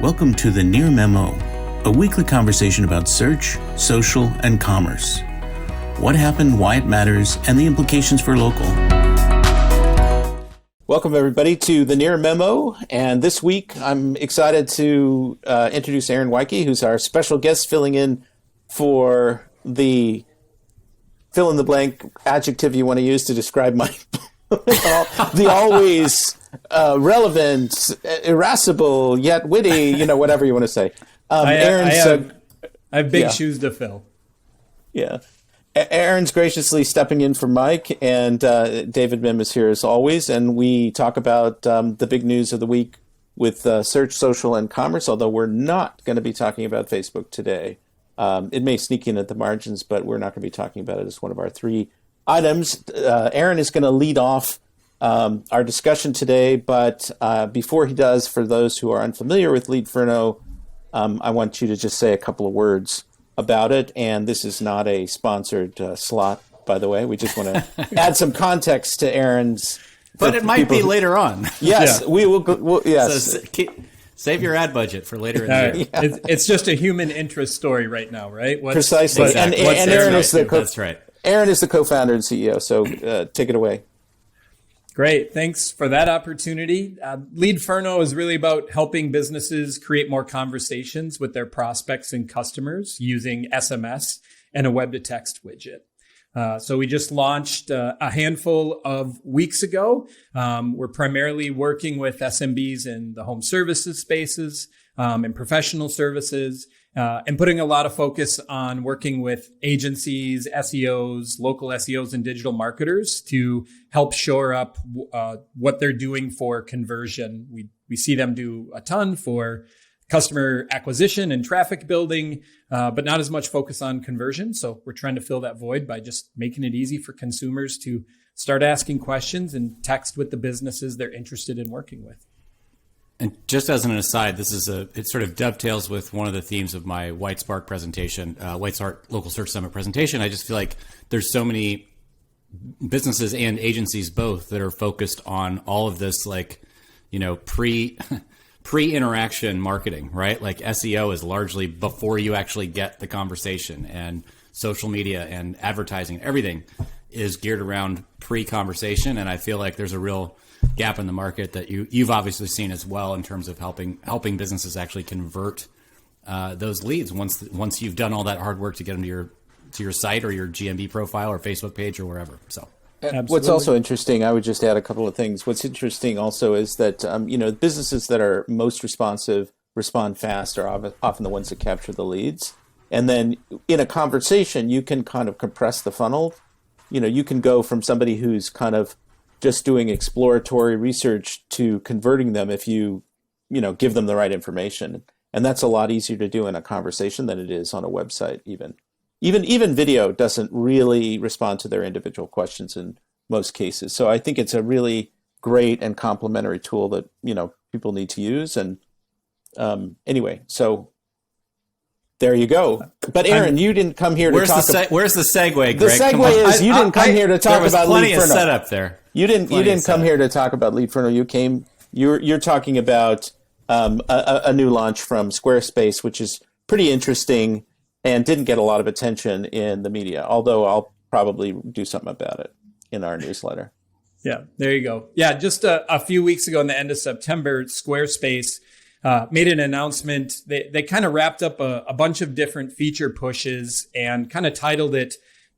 Welcome to the Near Memo, a weekly conversation about search, social, and commerce. What happened, why it matters, and the implications for local. Welcome, everybody, to the Near Memo. And this week, I'm excited to introduce Aaron Weike, who's our special guest filling in for the fill-in-the-blank adjective you want to use to describe my the always relevant, irascible, yet witty, whatever you want to say. I have big shoes to fill. Yeah. Aaron's graciously stepping in for Mike, and David Mim is here as always, and we talk about the big news of the week with search, social, and commerce, although we're not going to be talking about Facebook today. It may sneak in at the margins, but we're not going to be talking about it as one of our three items. Aaron is going to lead off our discussion today, but before he does, for those who are unfamiliar with LeadFino, I want you to just say a couple of words about it. And this is not a sponsored slot, by the way. We just want to add some context to Aaron's. But it might be later on. Yes, yeah. we will. Yes. So save your ad budget for later in the year. Yeah. It's just a human interest story right now, right? Precisely. Exactly. And Aaron is that's right. Aaron is the co-founder and CEO, so take it away. Great. Thanks for that opportunity. LeadFino is really about helping businesses create more conversations with their prospects and customers using SMS and a web-to-text widget. So we just launched a handful of weeks ago. We're primarily working with SMBs in the home services spaces and professional services, and putting a lot of focus on working with agencies, SEOs, local SEOs, and digital marketers to help shore up what they're doing for conversion. We see them do a ton for customer acquisition and traffic building, but not as much focus on conversion. So we're trying to fill that void by just making it easy for consumers to start asking questions and text with the businesses they're interested in working with. And just as an aside, it sort of dovetails with one of the themes of my White Spark presentation, White Spark Local Search Summit presentation. I just feel like there's so many businesses and agencies both that are focused on all of this, pre-interaction marketing, right? Like SEO is largely before you actually get the conversation, and social media and advertising, everything is geared around pre-conversation. And I feel like there's a real gap in the market that you've obviously seen as well in terms of helping businesses actually convert those leads once you've done all that hard work to get them to your site or your GMB profile or Facebook page or wherever. So. Absolutely. What's also interesting, I would just add a couple of things. What's interesting also is that businesses that are most responsive, respond fast, are often the ones that capture the leads. And then in a conversation, you can kind of compress the funnel. You can go from somebody who's kind of just doing exploratory research to converting them if you give them the right information. And that's a lot easier to do in a conversation than it is on a website even. Even video doesn't really respond to their individual questions in most cases. So I think it's a really great and complementary tool that, people need to use. And anyway, so there you go. But Aaron, you didn't come here to talk about... Where's the segue, Greg? The segue is you didn't come here to talk about LeadFino. There was plenty of setup there. You didn't come here to talk about LeadFino. You're talking about a new launch from Squarespace, which is pretty interesting and didn't get a lot of attention in the media, although I'll probably do something about it in our newsletter. Yeah, there you go. Yeah, just a few weeks ago in the end of September, Squarespace made an announcement. They kind of wrapped up a bunch of different feature pushes and kind of titled it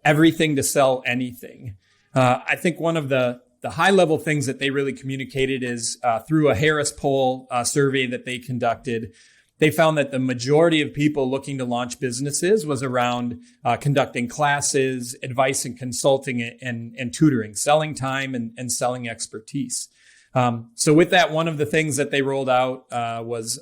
Everything to Sell Anything. I think one of the high-level things that they really communicated is through a Harris Poll survey that they conducted. They found that the majority of people looking to launch businesses was around conducting classes, advice and consulting, and tutoring, selling time and selling expertise. So with that, one of the things that they rolled out was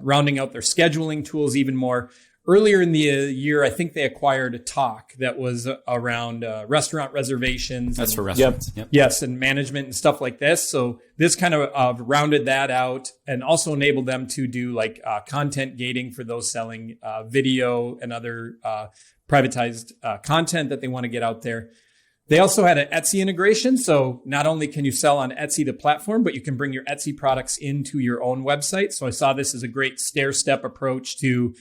rounding out their scheduling tools even more. Earlier in the year, I think they acquired a Talk that was around restaurant reservations. That's for restaurants. Yep. Yes, and management and stuff like this. So this kind of rounded that out and also enabled them to do content gating for those selling video and other privatized content that they want to get out there. They also had an Etsy integration. So not only can you sell on Etsy, the platform, but you can bring your Etsy products into your own website. So I saw this as a great stair-step approach to,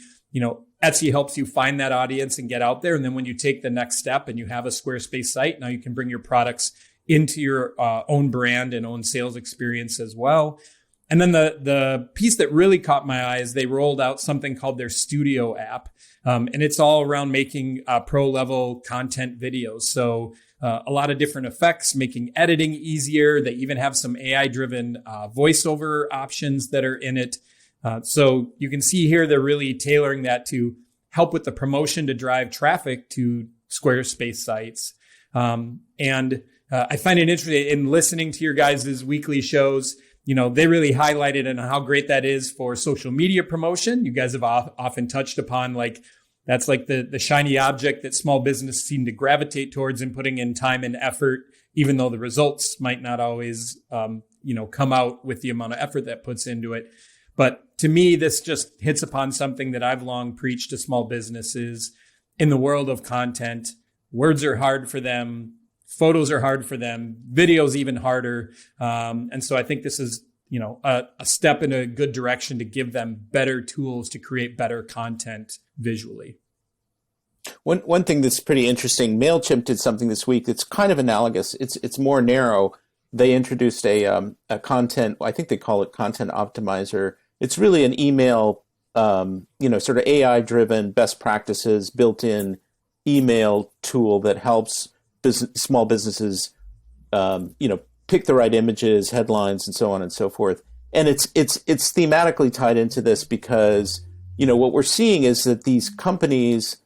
Etsy helps you find that audience and get out there. And then when you take the next step and you have a Squarespace site, now you can bring your products into your own brand and own sales experience as well. And then the piece that really caught my eye is they rolled out something called their Studio app. And it's all around making pro level content videos. So a lot of different effects, making editing easier. They even have some AI driven voiceover options that are in it. So you can see here, they're really tailoring that to help with the promotion to drive traffic to Squarespace sites. I find it interesting in listening to your guys' weekly shows. They really highlighted on how great that is for social media promotion. You guys have often touched upon that's like the shiny object that small business seem to gravitate towards in putting in time and effort, even though the results might not always, come out with the amount of effort that puts into it. But to me, this just hits upon something that I've long preached to small businesses in the world of content. Words are hard for them. Photos are hard for them. Videos even harder. And so I think this is, a step in a good direction to give them better tools to create better content visually. One thing that's pretty interesting, MailChimp did something this week that's kind of analogous. It's more narrow. They introduced a content, I think they call it content optimizer. It's really an email, sort of AI-driven best practices built-in email tool that helps small businesses, pick the right images, headlines, and so on and so forth. And it's thematically tied into this because, what we're seeing is that these companies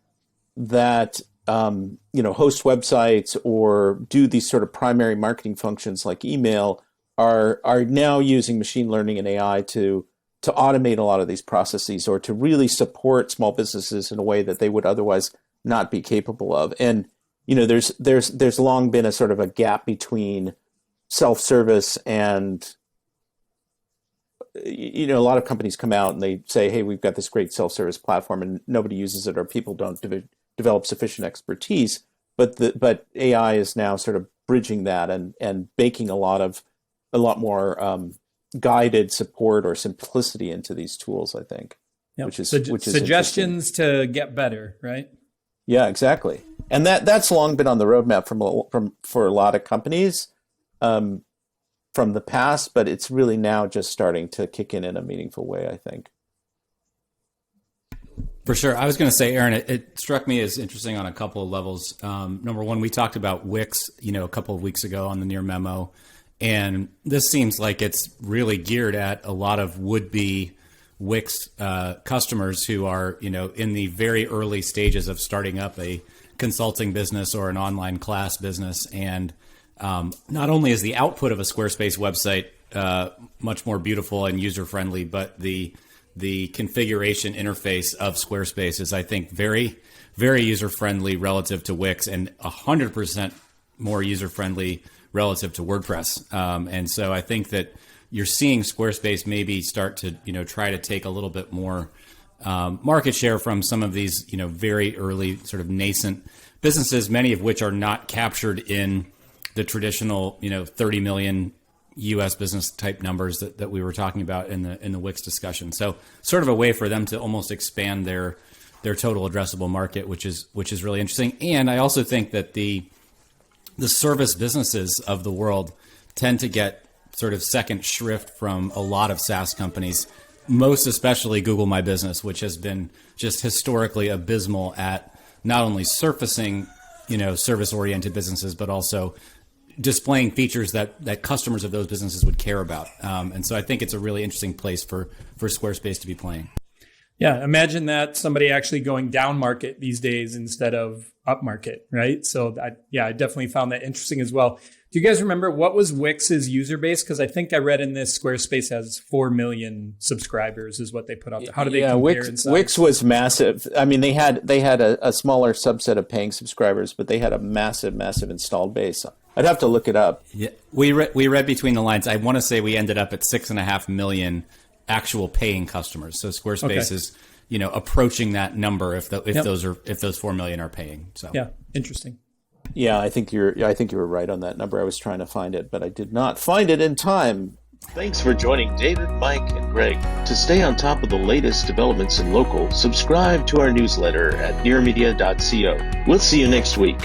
that, host websites or do these sort of primary marketing functions like email are now using machine learning and AI to automate a lot of these processes or to really support small businesses in a way that they would otherwise not be capable of. And there's long been a sort of a gap between self-service and, a lot of companies come out and they say, hey, we've got this great self-service platform and nobody uses it or people don't develop sufficient expertise. But AI is now sort of bridging that and baking a lot more guided support or simplicity into these tools, I think. Yep. Which is suggestions to get better, right? Yeah, exactly. And that's long been on the roadmap for a lot of companies from the past, but it's really now just starting to kick in a meaningful way, I think. For sure. I was going to say, Aaron, it struck me as interesting on a couple of levels. Number one, we talked about Wix, a couple of weeks ago on the Near Memo, and this seems like it's really geared at a lot of would-be Wix customers who are, in the very early stages of starting up a consulting business or an online class business. And not only is the output of a Squarespace website much more beautiful and user-friendly, but the configuration interface of Squarespace is, I think, very, very user-friendly relative to Wix and 100% more user-friendly relative to WordPress. And so I think that you're seeing Squarespace maybe start to, try to take a little bit more market share from some of these, very early sort of nascent businesses, many of which are not captured in the traditional, 30 million U.S. business type numbers that we were talking about in the Wix discussion. So sort of a way for them to almost expand their total addressable market, which is really interesting. And I also think that the service businesses of the world tend to get sort of second shrift from a lot of SaaS companies, most especially Google My Business, which has been just historically abysmal at not only surfacing, service-oriented businesses, but also displaying features that customers of those businesses would care about. And so I think it's a really interesting place for Squarespace to be playing. Yeah, imagine that somebody actually going down market these days instead of up market, right? So I definitely found that interesting as well. Do you guys remember what was Wix's user base? Because I think I read in this Squarespace has 4 million subscribers is what they put out there. How do they compare in size? Wix was massive. I mean, they had a smaller subset of paying subscribers, but they had a massive installed base. I'd have to look it up. Yeah, we read between the lines. I want to say we ended up at 6.5 million actual paying customers. So Squarespace is, approaching that number if those 4 million are paying. So yeah, interesting. Yeah, I think you were right on that number. I was trying to find it, but I did not find it in time. Thanks for joining David, Mike, and Greg. To stay on top of the latest developments in local, subscribe to our newsletter at nearmedia.co. We'll see you next week.